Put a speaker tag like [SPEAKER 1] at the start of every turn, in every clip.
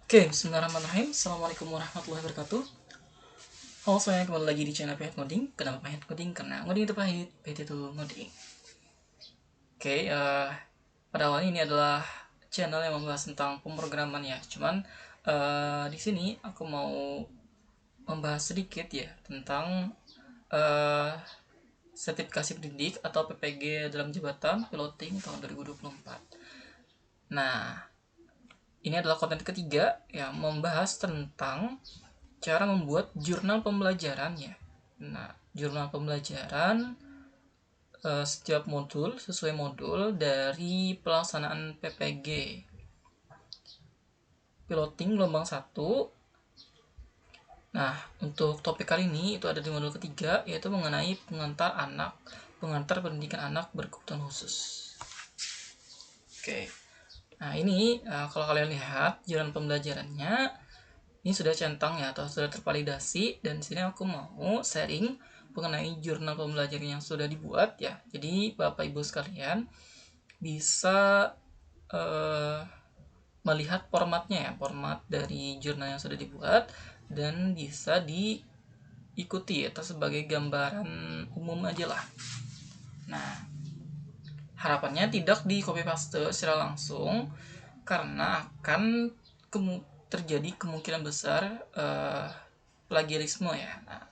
[SPEAKER 1] Oke, bismillahirrahmanirrahim. Assalamualaikum warahmatullahi wabarakatuh. Halo semuanya, kembali lagi di channel Pahit Ngoding. Kenapa Pahit Ngoding? Karena ngoding itu pahit, pahit itu ngoding. Oke, pada awalnya ini adalah channel yang membahas tentang pemrograman ya. Cuman di sini aku mau membahas sedikit ya tentang uh, sertifikasi pendidik atau PPG dalam jabatan piloting tahun 2024. Nah, ini adalah konten ketiga yang membahas tentang cara membuat jurnal pembelajaran ya. Nah, jurnal pembelajaran setiap modul sesuai modul dari pelaksanaan PPG piloting gelombang 1. Nah, untuk topik kali ini itu ada di modul ketiga, yaitu mengenai pengantar pendidikan anak berkebutuhan khusus. Oke. Nah, ini kalau kalian lihat jurnal pembelajarannya ini sudah centang ya atau sudah tervalidasi, dan di sini aku mau sharing mengenai jurnal pembelajaran yang sudah dibuat ya. Jadi Bapak Ibu sekalian bisa melihat formatnya ya, format dari jurnal yang sudah dibuat, dan bisa diikuti atau sebagai gambaran umum aja lah. Nah, harapannya tidak di copy paste secara langsung karena akan terjadi kemungkinan besar plagiarisme ya. Nah,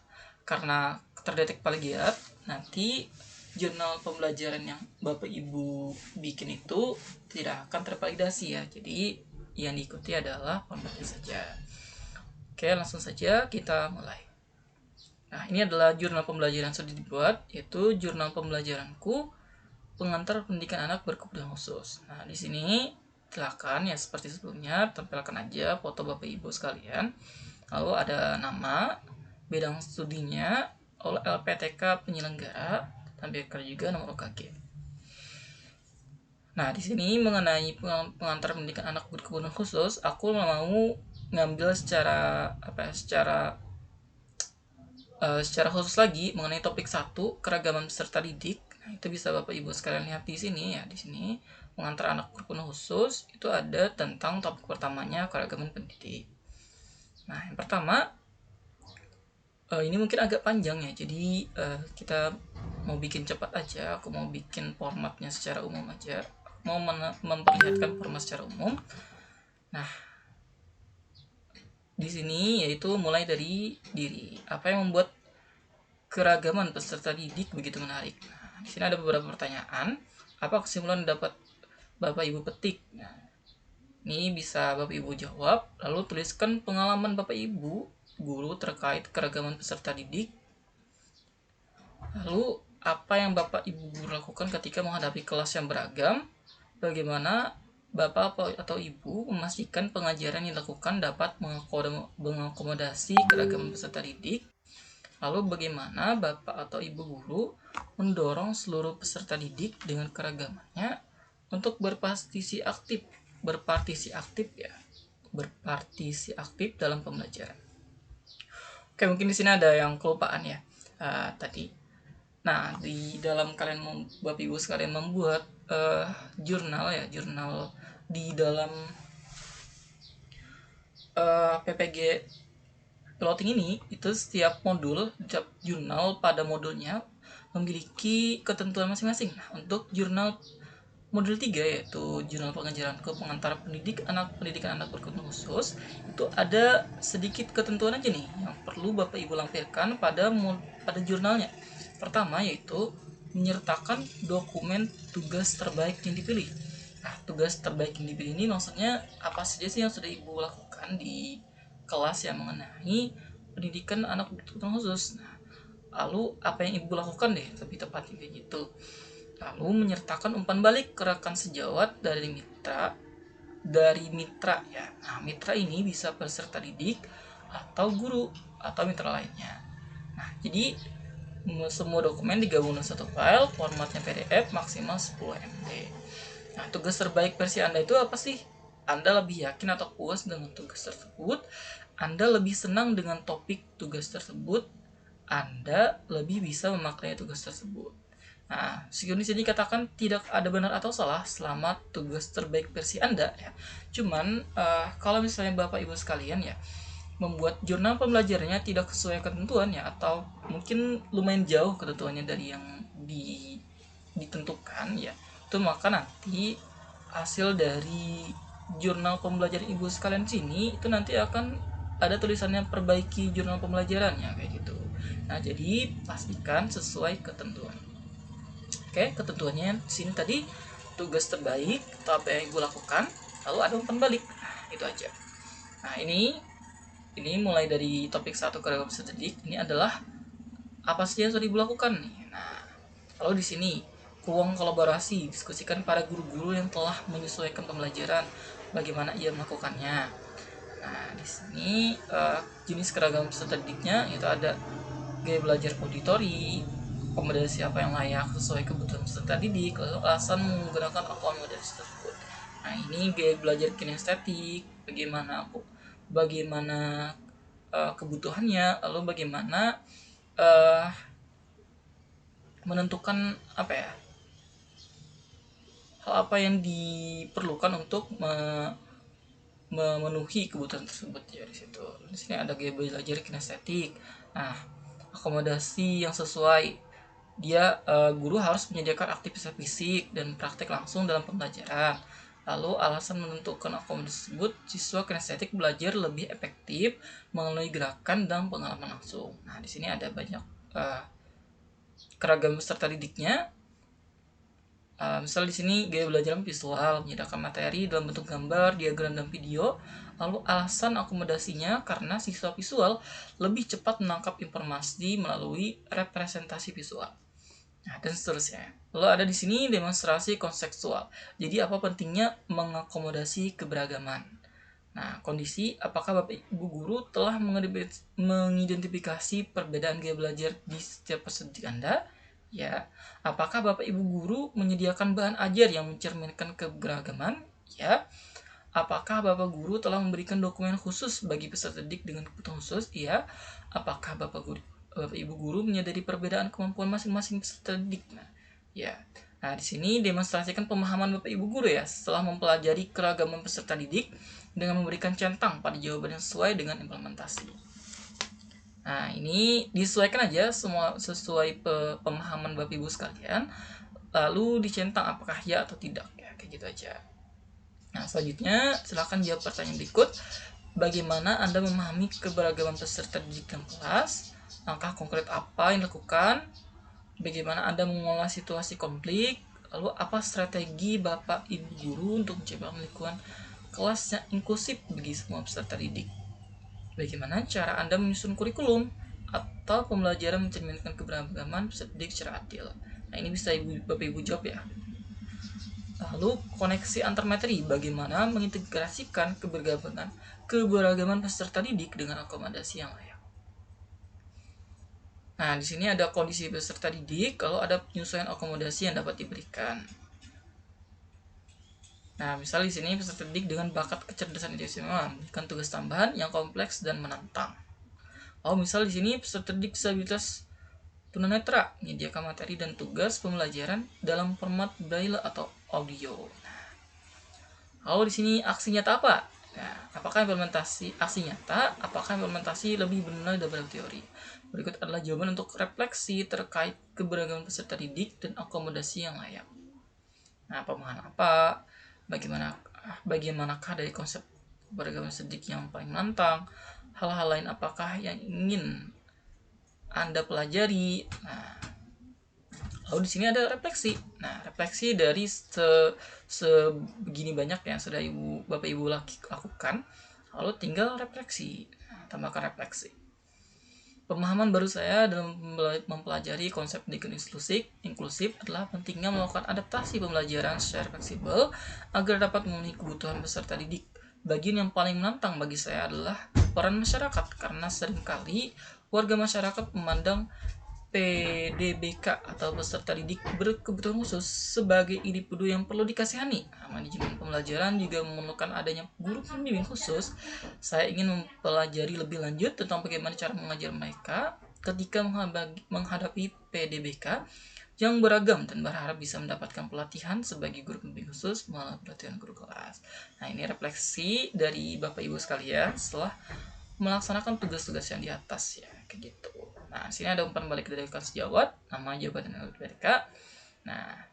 [SPEAKER 1] karena terdetek plagiat, nanti jurnal pembelajaran yang Bapak Ibu bikin itu tidak akan tervalidasi ya. Jadi yang diikuti adalah formatnya saja. Oke, langsung saja kita mulai. Nah, ini adalah jurnal pembelajaran yang sudah dibuat, yaitu jurnal pembelajaranku pengantar pendidikan anak berkebutuhan khusus. Nah, di sini silakan ya seperti sebelumnya tampilkan aja foto Bapak Ibu sekalian. Lalu ada nama, bidang studinya, oleh LPTK penyelenggara, tampilkan juga nomor UKG. Nah, di sini mengenai pengantar pendidikan anak berkebutuhan khusus, aku mau ngambil secara khusus lagi mengenai topik 1, keragaman peserta didik. Nah, itu bisa Bapak Ibu sekalian lihat di sini ya. Di sini mengantar anak berkebutuhan khusus itu ada tentang topik pertamanya keragaman pendidik. Nah, yang pertama ini mungkin agak panjang ya. Jadi kita mau bikin cepat aja. Aku mau bikin formatnya secara umum aja. Mau memperlihatkan format secara umum. Nah, di sini yaitu mulai dari diri. Apa yang membuat keragaman peserta didik begitu menarik? Nah, di sini ada beberapa pertanyaan. Apa kesimpulan dapat Bapak Ibu petik? Nah, ini bisa Bapak Ibu jawab, lalu tuliskan pengalaman Bapak Ibu guru terkait keragaman peserta didik. Lalu apa yang Bapak Ibu guru lakukan ketika menghadapi kelas yang beragam? Bagaimana Bapak atau Ibu memastikan pengajaran yang dilakukan dapat mengakomodasi keragaman peserta didik? Lalu bagaimana Bapak atau Ibu guru mendorong seluruh peserta didik dengan keragamannya untuk berpartisipasi aktif dalam pembelajaran. Oke, mungkin di sini ada yang kelupaan ya tadi. Nah, di dalam Bapak Ibu sekalian membuat jurnal di dalam PPG plotting ini, itu setiap jurnal pada modulnya memiliki ketentuan masing-masing. Nah, untuk jurnal modul 3 yaitu jurnal pengajaran ke pengantar pendidikan anak berkebutuhan khusus, itu ada sedikit ketentuan aja nih yang perlu Bapak Ibu lampirkan pada jurnalnya. Pertama yaitu menyertakan dokumen tugas terbaik yang dipilih. Nah, tugas terbaik yang dipilih ini maksudnya apa saja sih yang sudah Ibu lakukan di kelas yang mengenai pendidikan anak berkebutuhan khusus. Nah, lalu apa yang Ibu lakukan deh lebih tepatnya kayak gitu. Lalu menyertakan umpan balik ke rekan sejawat dari mitra ya. Nah, mitra ini bisa peserta didik atau guru atau mitra lainnya. Nah, jadi semua dokumen digabung dalam satu file, formatnya PDF, maksimal 10 MB. Nah, tugas terbaik versi Anda itu apa sih? Anda lebih yakin atau puas dengan tugas tersebut? Anda lebih senang dengan topik tugas tersebut? Anda lebih bisa memaknai tugas tersebut? Nah, meskipun di sini katakan tidak ada benar atau salah, selamat tugas terbaik versi Anda ya. Cuman kalau misalnya Bapak Ibu sekalian ya membuat jurnal pembelajarannya tidak sesuai ketentuan ya, atau mungkin lumayan jauh ketentuannya dari yang ditentukan ya, itu maka nanti hasil dari jurnal pembelajaran Ibu sekalian sini itu nanti akan ada tulisannya perbaiki jurnal pembelajarannya kayak gitu. Nah, jadi pastikan sesuai ketentuan. Oke, ketentuannya di sini tadi tugas terbaik atau apa yang Ibu lakukan, lalu ada umpan balik. Nah, itu aja. Nah, ini mulai dari topik 1 keragaman peserta didik. Ini adalah apa sih yang sudah Ibu lakukan nih. Nah, lalu di sini ruang kolaborasi, diskusikan para guru-guru yang telah menyesuaikan pembelajaran, bagaimana ia melakukannya. Nah, di sini jenis keragaman peserta didiknya itu ada gaya belajar auditori, akomodasi apa yang layak sesuai kebutuhan peserta didik, lalu alasan menggunakan akomodasi tersebut. Nah, ini gaya belajar kinestetik, bagaimana kebutuhannya, lalu bagaimana menentukan apa ya, hal apa yang diperlukan untuk memenuhi kebutuhan tersebut ya di situ. Di sini ada gaya belajar kinestetik. Nah, akomodasi yang sesuai, dia guru harus menyediakan aktivitas fisik dan praktek langsung dalam pembelajaran. Lalu alasan menentukan akomodasi tersebut, siswa kinestetik belajar lebih efektif melalui gerakan dan pengalaman langsung. Nah, di sini ada banyak keragaman peserta didiknya. Misal di sini gaya belajar visual, menyediakan materi dalam bentuk gambar, diagram, dan video. Lalu alasan akomodasinya karena siswa visual lebih cepat menangkap informasi melalui representasi visual. Nah, dan seterusnya. Lalu ada di sini demonstrasi konseptual. Jadi apa pentingnya mengakomodasi keberagaman? Nah, kondisi apakah Bapak Ibu guru telah mengidentifikasi perbedaan gaya belajar di setiap peserta didik Anda? Ya. Apakah Bapak Ibu guru menyediakan bahan ajar yang mencerminkan keberagaman? Ya. Apakah Bapak guru telah memberikan dokumen khusus bagi peserta didik dengan kebutuhan khusus? Ya. Apakah Bapak Ibu guru menyadari perbedaan kemampuan masing-masing peserta didik? Nah, ya. Nah, di sini demonstrasikan pemahaman Bapak Ibu guru ya setelah mempelajari keragaman peserta didik dengan memberikan centang pada jawaban yang sesuai dengan implementasi. Nah, ini disesuaikan aja semua sesuai pemahaman Bapak Ibu sekalian. Lalu dicentang apakah ya atau tidak ya, kayak gitu aja. Nah, selanjutnya silakan jawab pertanyaan berikut. Bagaimana Anda memahami keberagaman peserta didik dalam kelas? Langkah konkret apa yang dilakukan? Bagaimana Anda mengolah situasi konflik? Lalu apa strategi Bapak Ibu guru untuk menciptakan lingkungan kelas yang inklusif bagi semua peserta didik? Bagaimana cara Anda menyusun kurikulum atau pembelajaran mencerminkan keberagaman peserta didik secara adil? Nah, ini bisa Bapak Ibu jawab ya. Lalu koneksi antar materi, bagaimana mengintegrasikan keberagaman peserta didik dengan akomodasi yang layak. Nah, di sini ada kondisi peserta didik kalau ada penyesuaian akomodasi yang dapat diberikan. Nah, misal di sini peserta didik dengan bakat kecerdasan istimewa memberikan tugas tambahan yang kompleks dan menantang. Lalu misal di sini peserta didik disabilitas tunanetra menyediakan materi dan tugas pembelajaran dalam format braille atau audio. Lalu di sini aksi nyata apa? Nah, apakah implementasi aksi nyata? Apakah implementasi lebih benar daripada teori? Berikut adalah jawaban untuk refleksi terkait keberagaman peserta didik dan akomodasi yang layak. Nah, pemahaman apa? Bagaimanakah dari konsep keberagaman peserta didik yang paling menantang? Hal-hal lain apakah yang ingin Anda pelajari? Nah, lalu di sini ada refleksi. Nah, refleksi dari sebegini banyak yang sudah Bapak Ibu lakukan. Lalu tinggal refleksi. Nah, tambahkan refleksi. Pemahaman baru saya dalam mempelajari konsep pendidikan inklusif adalah pentingnya melakukan adaptasi pembelajaran secara fleksibel agar dapat memenuhi kebutuhan peserta didik. Bagian yang paling menantang bagi saya adalah peran masyarakat, karena seringkali warga masyarakat memandang PDBK atau peserta didik berkebutuhan khusus sebagai individu yang perlu dikasihani. Nah, manajemen pembelajaran juga memerlukan adanya guru pembimbing khusus. Saya ingin mempelajari lebih lanjut tentang bagaimana cara mengajar mereka ketika menghadapi PDBK yang beragam dan berharap bisa mendapatkan pelatihan sebagai guru pembimbing khusus melalui pelatihan guru kelas. Nah, ini refleksi dari Bapak Ibu sekalian setelah melaksanakan tugas-tugas yang di atas ya, kayak gitu. Nah, sini ada umpan balik dari rekan sejawat, nama, jabatan, dan UTBK. Nah,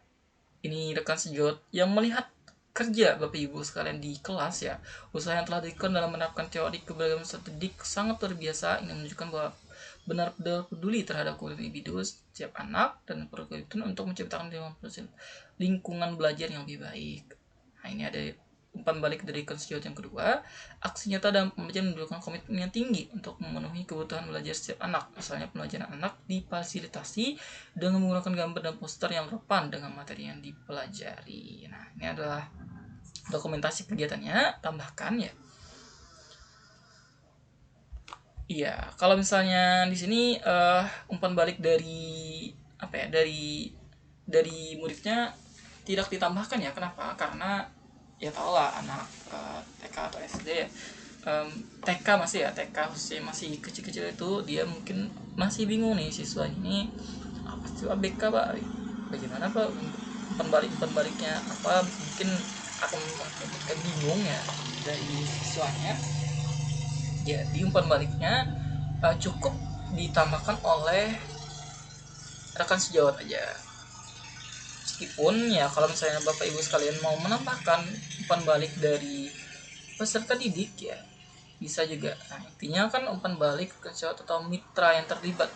[SPEAKER 1] ini rekan sejawat yang melihat kerja Bapak Ibu sekalian di kelas ya, usaha yang telah dilakukan dalam menerapkan teori keberagaman strategi sangat luar biasa. Ini menunjukkan bahwa benar-benar peduli terhadap kebutuhan individu setiap anak dan berkomitmen untuk menciptakan lingkungan belajar yang lebih baik. Nah, ini ada umpan balik dari konstituen yang kedua. Aksi nyata dalam pembelajaran menunjukkan komitmen yang tinggi untuk memenuhi kebutuhan belajar setiap anak. Misalnya pembelajaran anak difasilitasi dengan menggunakan gambar dan poster yang relevan dengan materi yang dipelajari. Nah, ini adalah dokumentasi kegiatannya. Tambahkan ya. Iya, kalau misalnya di sini umpan balik dari apa ya, dari muridnya tidak ditambahkan ya. Kenapa? Karena ya tau lah anak TK atau SD ya, TK masih ya, TK khususnya masih kecil-kecil itu dia mungkin masih bingung nih siswa ini apa sih ABK pak, bagaimana pak umpan baliknya apa, mungkin akan mengakibatkan bingung ya dari siswanya. Jadi umpan baliknya cukup ditambahkan oleh rekan sejawat aja. Meskipun ya kalau misalnya Bapak Ibu sekalian mau menambahkan umpan balik dari peserta didik ya bisa juga. Nah, intinya kan umpan balik ke sejawat atau mitra yang terlibat.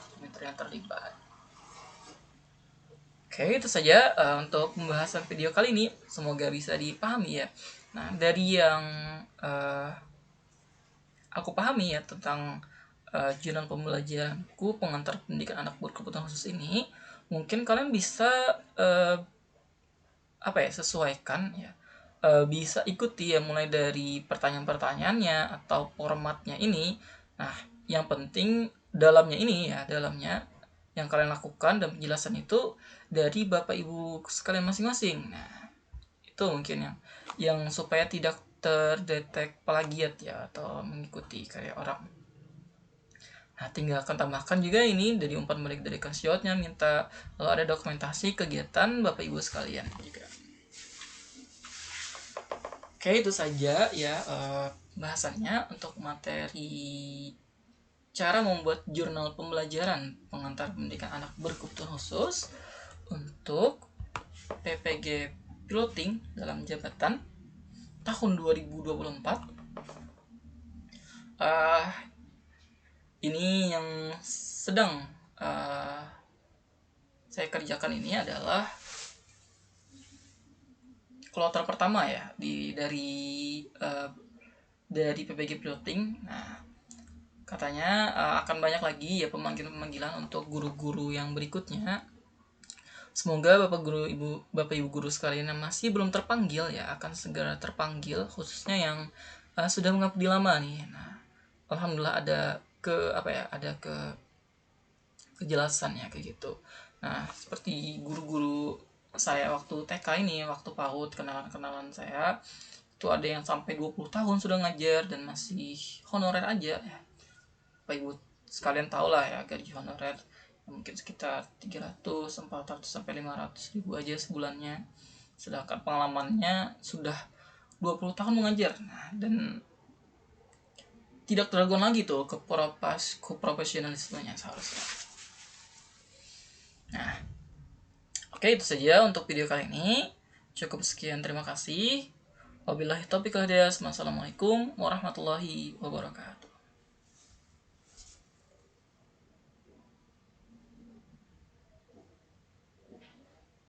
[SPEAKER 1] Oke, itu saja untuk pembahasan video kali ini. Semoga bisa dipahami ya. Nah, dari yang aku pahami ya tentang jurnal pembelajaranku pengantar pendidikan anak berkebutuhan khusus ini, mungkin kalian bisa sesuaikan ya, bisa ikuti ya mulai dari pertanyaan-pertanyaannya atau formatnya ini. Nah, yang penting dalamnya yang kalian lakukan dan penjelasan itu dari Bapak Ibu sekalian masing-masing. Nah, itu mungkin yang supaya tidak terdetek plagiat ya atau mengikuti kayak orang. Nah, tinggal akan tambahkan juga ini dari umpan balik dari Kasiotnya minta kalau ada dokumentasi kegiatan Bapak Ibu sekalian juga. Oke, itu saja ya bahasannya untuk materi cara membuat jurnal pembelajaran pengantar pendidikan anak berkebutuhan khusus untuk PPG piloting dalam jabatan tahun 2024. Ini yang sedang saya kerjakan ini adalah kloter pertama ya dari PPG piloting. Nah, katanya akan banyak lagi ya pemanggilan untuk guru-guru yang berikutnya. Semoga Bapak Ibu guru sekalian yang masih belum terpanggil ya akan segera terpanggil, khususnya yang sudah mengabdi lama nih. Nah, alhamdulillah ada kejelasan ya kayak gitu. Nah, seperti guru-guru saya waktu TK ini, waktu PAUD, kenalan saya itu ada yang sampai 20 tahun sudah ngajar dan masih honorer aja ya. Bapak Ibu sekalian tahu lah ya, gaji honorer mungkin sekitar 300, 400 sampai 500 ribu aja sebulannya. Sedangkan pengalamannya sudah 20 tahun mengajar. Nah, dan tidak teraguan lagi tuh keprofesionalismenya seharusnya. Nah, oke, itu saja untuk video kali ini. Cukup sekian, terima kasih. Wabillahi taufiq wal hidayah. Wassalamualaikum warahmatullahi wabarakatuh.